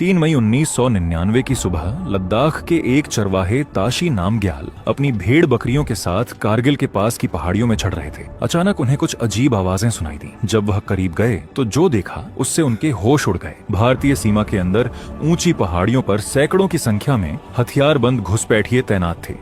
3 मई 1999 की सुबह लद्दाख के एक चरवाहे ताशी नामग्याल अपनी भेड़ बकरियों के साथ कारगिल के पास की पहाड़ियों में चढ़ रहे थे। अचानक उन्हें कुछ अजीब आवाजें सुनाई दी। जब वह करीब गए तो जो देखा उससे उनके होश उड़ गए। भारतीय सीमा के अंदर ऊंची पहाड़ियों पर सैकड़ों की संख्या में हथियारबंद घुसपैठिए तैनात थे।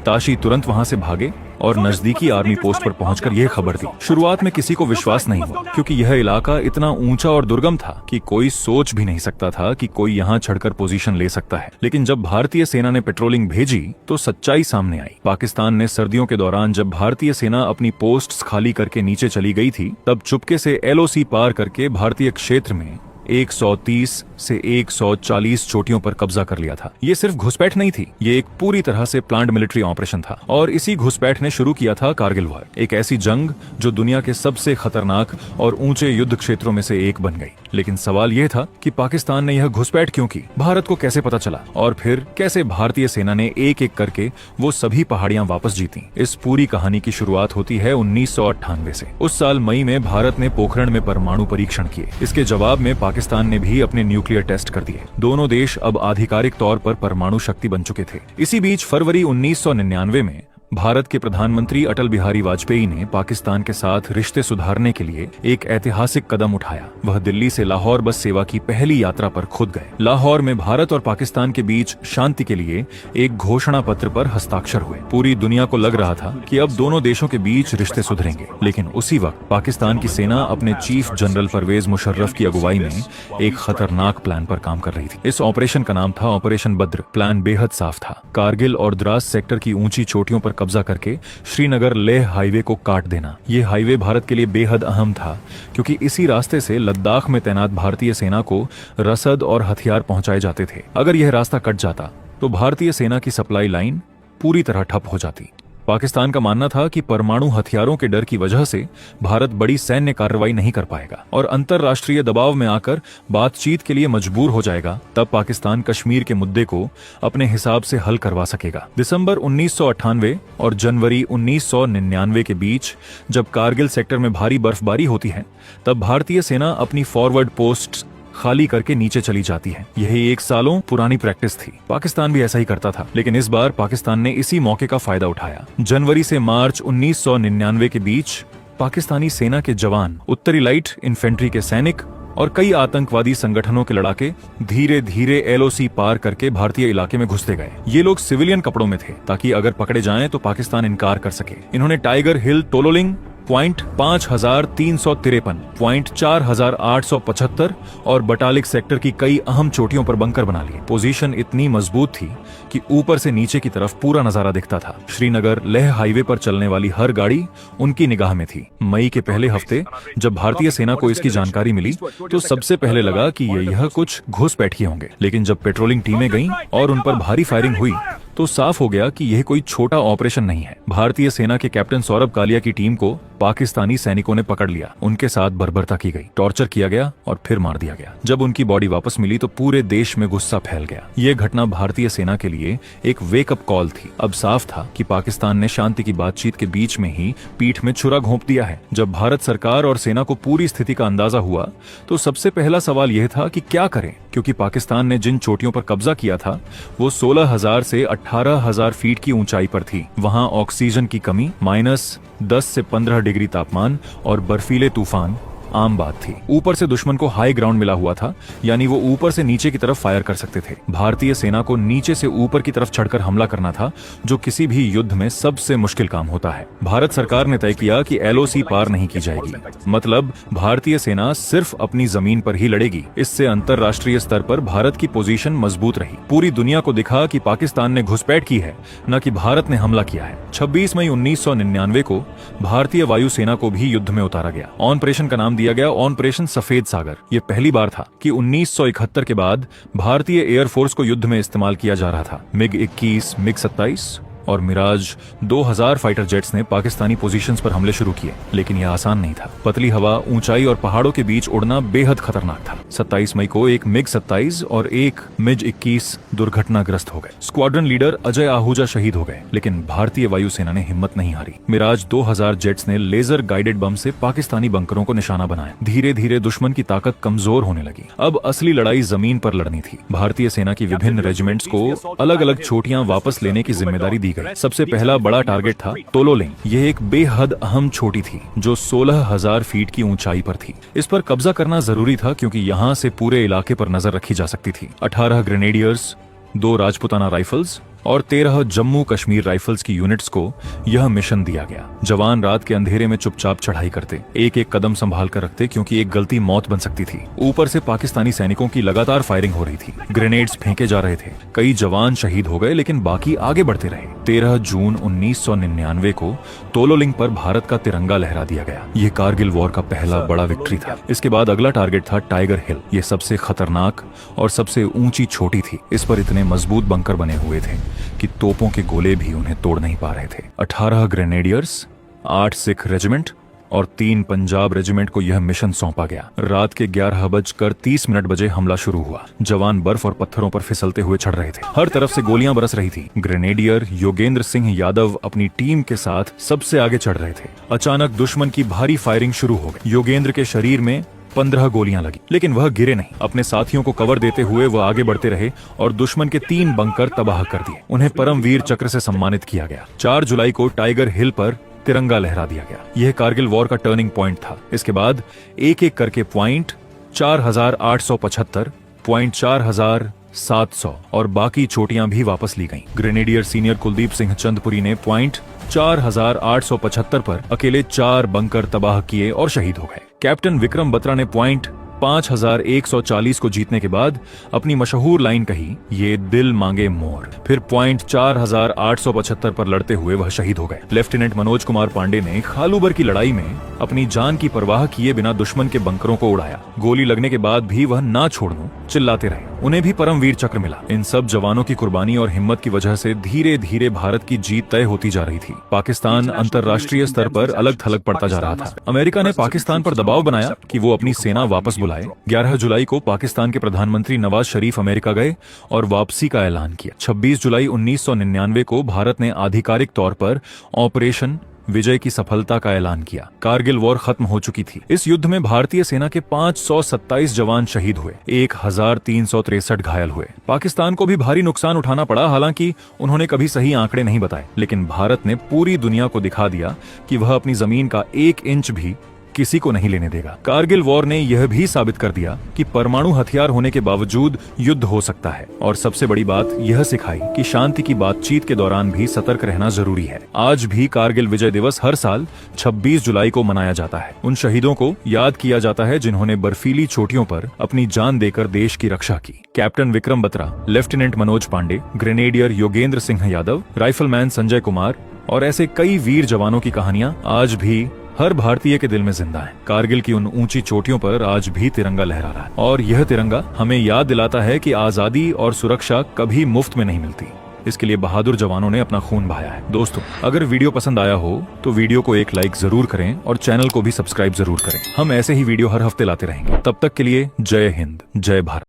ताशी तुरंत वहां से भागे और नजदीकी आर्मी पोस्ट पर पहुंचकर यह खबर दी। शुरुआत में किसी को विश्वास नहीं हुआ, क्योंकि यह इलाका इतना ऊंचा और दुर्गम था कि कोई सोच भी नहीं सकता था कि कोई यहां चढ़कर पोजीशन ले सकता है। लेकिन जब भारतीय सेना ने पेट्रोलिंग भेजी तो सच्चाई सामने आई। पाकिस्तान ने सर्दियों के दौरान जब भारतीय सेना अपनी पोस्ट्स खाली करके नीचे चली गई थी, तब चुपके से LOC पार करके भारतीय क्षेत्र में 130 से 140 चोटियों पर कब्जा कर लिया था। ये सिर्फ घुसपैठ नहीं थी, ये एक पूरी तरह से प्लान्ड मिलिट्री ऑपरेशन था। और इसी घुसपैठ ने शुरू किया था कारगिल वॉर, एक ऐसी जंग जो दुनिया के सबसे खतरनाक और ऊंचे युद्ध क्षेत्रों में से एक बन गई। लेकिन सवाल यह था कि पाकिस्तान ने यह घुसपैठ क्यों की, भारत को कैसे पता चला, और फिर कैसे भारतीय सेना ने एक एक करके वो सभी पहाड़ियां वापस जीती। इस पूरी कहानी की शुरुआत होती है 1998 से। उस साल मई में भारत ने पोखरण में परमाणु परीक्षण किए। इसके जवाब में पाकिस्तान ने भी अपने न्यूक्लियर टेस्ट कर दिए। दोनों देश अब आधिकारिक तौर पर परमाणु शक्ति बन चुके थे। इसी बीच फरवरी 1999 में भारत के प्रधानमंत्री अटल बिहारी वाजपेयी ने पाकिस्तान के साथ रिश्ते सुधारने के लिए एक ऐतिहासिक कदम उठाया। वह दिल्ली से लाहौर बस सेवा की पहली यात्रा पर खुद गए। लाहौर में भारत और पाकिस्तान के बीच शांति के लिए एक घोषणा पत्र पर हस्ताक्षर हुए। पूरी दुनिया को लग रहा था कि अब दोनों देशों के बीच रिश्ते सुधरेंगे। लेकिन उसी वक्त पाकिस्तान की सेना अपने चीफ जनरल परवेज मुशर्रफ की अगुवाई में एक खतरनाक प्लान पर काम कर रही थी। इस ऑपरेशन का नाम था ऑपरेशन बद्र। प्लान बेहद साफ था, कारगिल और द्रास सेक्टर की ऊंची चोटियों पर कब्जा करके श्रीनगर लेह हाईवे को काट देना। ये हाईवे भारत के लिए बेहद अहम था, क्योंकि इसी रास्ते से लद्दाख में तैनात भारतीय सेना को रसद और हथियार पहुंचाए जाते थे। अगर यह रास्ता कट जाता तो भारतीय सेना की सप्लाई लाइन पूरी तरह ठप हो जाती। पाकिस्तान का मानना था कि परमाणु हथियारों के डर की वजह से भारत बड़ी सैन्य कार्रवाई नहीं कर पाएगा और अंतर्राष्ट्रीय दबाव में आकर बातचीत के लिए मजबूर हो जाएगा। तब पाकिस्तान कश्मीर के मुद्दे को अपने हिसाब से हल करवा सकेगा। दिसंबर 1998 और जनवरी 1999 के बीच जब कारगिल सेक्टर में भारी बर्फबारी होती है, तब भारतीय सेना अपनी फॉरवर्ड पोस्ट खाली करके नीचे चली जाती है। यही 1 सालों पुरानी प्रैक्टिस थी। पाकिस्तान भी ऐसा ही करता था, लेकिन इस बार पाकिस्तान ने इसी मौके का फायदा उठाया। जनवरी से मार्च 1999 के बीच पाकिस्तानी सेना के जवान, उत्तरी लाइट इन्फेंट्री के सैनिक और कई आतंकवादी संगठनों के लड़ाके धीरे धीरे LOC पार करके भारतीय इलाके में घुसते गए। ये लोग सिविलियन कपड़ों में थे, ताकि अगर पकड़े जाएं तो पाकिस्तान इनकार कर सके। इन्होंने टाइगर हिल टोलोलिंग पॉइंट 5353, पॉइंट 4875 और बटालिक सेक्टर की कई अहम चोटियों पर बंकर बना लिए। पोजीशन इतनी मजबूत थी कि ऊपर से नीचे की तरफ पूरा नजारा दिखता था। श्रीनगर लेह हाईवे पर चलने वाली हर गाड़ी उनकी निगाह में थी। मई के पहले हफ्ते जब भारतीय सेना को इसकी जानकारी मिली तो सबसे पहले लगा कि यह कुछ घुसपैठिए होंगे। लेकिन जब पेट्रोलिंग टीमें गईं और उन पर भारी फायरिंग हुई तो साफ हो गया कि यह कोई छोटा ऑपरेशन नहीं है। भारतीय सेना के कैप्टन सौरभ कालिया की टीम को पाकिस्तानी सैनिकों ने पकड़ लिया। उनके साथ बर्बरता की गई, टॉर्चर किया गया और फिर मार दिया गया। जब उनकी बॉडी वापस मिली तो पूरे देश में गुस्सा फैल गया। यह घटना भारतीय सेना के लिए एक वेकअप कॉल थी। अब साफ था कि पाकिस्तान ने शांति की बातचीत के बीच में ही पीठ में छुरा घोंप दिया है। जब भारत सरकार और सेना को पूरी स्थिति का अंदाजा हुआ तो सबसे पहला सवाल यह था कि क्या करें, क्योंकि पाकिस्तान ने जिन चोटियों पर कब्जा किया था वो 16,000 से 18,000 फीट की ऊंचाई पर थी। वहां ऑक्सीजन की कमी, -10 से 15 डिग्री तापमान और बर्फीले तूफान आम बात थी। ऊपर से दुश्मन को हाई ग्राउंड मिला हुआ था, यानी वो ऊपर से नीचे की तरफ फायर कर सकते थे। भारतीय सेना को नीचे से ऊपर की तरफ चढ़कर हमला करना था, जो किसी भी युद्ध में सबसे मुश्किल काम होता है। भारत सरकार ने तय किया कि LOC पार नहीं की जाएगी, मतलब भारतीय सेना सिर्फ अपनी जमीन पर ही लड़ेगी। इससे अंतर्राष्ट्रीय स्तर पर भारत की पोजीशन मजबूत रही। पूरी दुनिया को दिखा कि पाकिस्तान ने घुसपैठ की है, न कि भारत ने हमला किया है। 26 मई 1999 को भारतीय वायुसेना को भी युद्ध में उतारा गया। ऑपरेशन का नाम दिया गया ऑपरेशन सफेद सागर। यह पहली बार था कि 1971 के बाद भारतीय एयरफोर्स को युद्ध में इस्तेमाल किया जा रहा था। MiG-21, MiG-27 और मिराज 2000 फाइटर जेट्स ने पाकिस्तानी पोजीशंस पर हमले शुरू किए, लेकिन यह आसान नहीं था। पतली हवा, ऊंचाई और पहाड़ों के बीच उड़ना बेहद खतरनाक था। 27 मई को एक मिग 27 और एक मिज 21 दुर्घटनाग्रस्त हो गए। स्क्वाड्रन लीडर अजय आहूजा शहीद हो गए, लेकिन भारतीय वायुसेना ने हिम्मत नहीं हारी। मिराज 2000 जेट्स ने लेजर गाइडेड बम से पाकिस्तानी बंकरों को निशाना बनाया। धीरे धीरे दुश्मन की ताकत कमजोर होने लगी। अब असली लड़ाई जमीन पर लड़नी थी। भारतीय सेना की विभिन्न रेजिमेंट्स को अलग अलग चोटियां वापस लेने की जिम्मेदारी दी गई। सबसे पहला बड़ा टारगेट था तोलोलिंग। यह एक बेहद अहम चोटी थी जो 16,000 फीट की ऊंचाई पर थी। इस पर कब्जा करना जरूरी था क्योंकि यहाँ से पूरे इलाके पर नजर रखी जा सकती थी। 18 ग्रेनेडियर्स, 2 राजपुताना राइफल्स और 13 जम्मू कश्मीर राइफल्स की यूनिट्स को यह मिशन दिया गया। जवान रात के अंधेरे में चुपचाप चढ़ाई करते, एक एक कदम संभाल कर रखते क्योंकि एक गलती मौत बन सकती थी। ऊपर से पाकिस्तानी सैनिकों की लगातार फायरिंग हो रही थी। ग्रेनेड्स फेंके जा रहे थे। कई जवान शहीद हो गए, लेकिन बाकी आगे बढ़ते रहे। 13 जून 1999 को तोलोलिंग पर भारत का तिरंगा लहरा दिया गया। यह कारगिल वॉर का पहला बड़ा विक्ट्री था। इसके बाद अगला टारगेट था टाइगर हिल। यह सबसे खतरनाक और सबसे ऊंची चोटी थी। इस पर इतने मजबूत बंकर बने हुए थे कि तोपों के गोले भी उन्हें तोड़ नहीं पा रहे थे। 18 ग्रेनेडियर्स, 8 सिख रेजिमेंट और 3 पंजाब रेजिमेंट को यह मिशन सौंपा गया। रात के 11:30 बजे हमला शुरू हुआ। जवान बर्फ और पत्थरों पर फिसलते हुए चढ़ रहे थे। हर तरफ से गोलियां बरस रही थी। ग्रेनेडियर योगेंद्र सिंह यादव अपनी टीम के साथ सबसे आगे चढ़ रहे थे। अचानक दुश्मन की भारी फायरिंग शुरू हो गई। योगेंद्र के शरीर में 15 गोलियां लगी, लेकिन वह गिरे नहीं। अपने साथियों को कवर देते हुए वह आगे बढ़ते रहे और दुश्मन के 3 बंकर तबाह कर दिए। उन्हें परमवीर चक्र से सम्मानित किया गया। 4 जुलाई को टाइगर हिल पर तिरंगा लहरा दिया गया। यह कारगिल वॉर का टर्निंग पॉइंट था। इसके बाद एक एक करके पॉइंट 4875, पॉइंट 4700 और बाकी चोटियां भी वापस ली गईं। ग्रेनेडियर सीनियर कुलदीप सिंह चंदपुरी ने पॉइंट 4875 पर अकेले 4 बंकर तबाह किए और शहीद हो गए। कैप्टन विक्रम बत्रा ने पॉइंट 5140 को जीतने के बाद अपनी मशहूर लाइन कही, ये दिल मांगे मोर। फिर पॉइंट 4875 पर लड़ते हुए वह शहीद हो गए। लेफ्टिनेंट मनोज कुमार पांडे ने खालूबर की लड़ाई में अपनी जान की परवाह किए बिना दुश्मन के बंकरों को उड़ाया। गोली लगने के बाद भी वह ना छोड़ने चिल्लाते रहे। उन्हें भी परमवीर चक्र मिला। इन सब जवानों की कुर्बानी और हिम्मत की वजह से धीरे धीरे भारत की जीत तय होती जा रही थी। पाकिस्तान अंतर्राष्ट्रीय स्तर पर अलग थलग पड़ता जा रहा था। अमेरिका ने पाकिस्तान पर दबाव बनाया कि वो अपनी सेना वापस बुलाए। 11 जुलाई को पाकिस्तान के प्रधानमंत्री नवाज शरीफ अमेरिका गए और वापसी का ऐलान किया। 26 जुलाई 1999 को भारत ने आधिकारिक तौर पर ऑपरेशन विजय की सफलता का ऐलान किया। कारगिल वॉर खत्म हो चुकी थी। इस युद्ध में भारतीय सेना के 527 जवान शहीद हुए, 1363 घायल हुए। पाकिस्तान को भी भारी नुकसान उठाना पड़ा। हालांकि उन्होंने कभी सही आंकड़े नहीं बताए, लेकिन भारत ने पूरी दुनिया को दिखा दिया कि वह अपनी जमीन का 1 इंच भी किसी को नहीं लेने देगा। कारगिल वॉर ने यह भी साबित कर दिया कि परमाणु हथियार होने के बावजूद युद्ध हो सकता है। और सबसे बड़ी बात यह सिखाई कि शांति की बातचीत के दौरान भी सतर्क रहना जरूरी है। आज भी कारगिल विजय दिवस हर साल 26 जुलाई को मनाया जाता है। उन शहीदों को याद किया जाता है जिन्होंने बर्फीली चोटियों पर अपनी जान देकर देश की रक्षा की। Captain Vikram Batra, lieutenant Manoj Pandey, grenadier Yogendra Singh Yadav, rifleman Sanjay Kumar और ऐसे कई वीर जवानों की कहानियां आज भी हर भारतीय के दिल में जिंदा है। कारगिल की उन ऊंची चोटियों पर आज भी तिरंगा लहरा रहा है और यह तिरंगा हमें याद दिलाता है कि आजादी और सुरक्षा कभी मुफ्त में नहीं मिलती। इसके लिए बहादुर जवानों ने अपना खून बहाया है। दोस्तों, अगर वीडियो पसंद आया हो तो वीडियो को एक लाइक जरूर करें और चैनल को भी सब्सक्राइब जरूर करें। हम ऐसे ही वीडियो हर हफ्ते लाते रहेंगे। तब तक के लिए जय हिंद, जय भारत।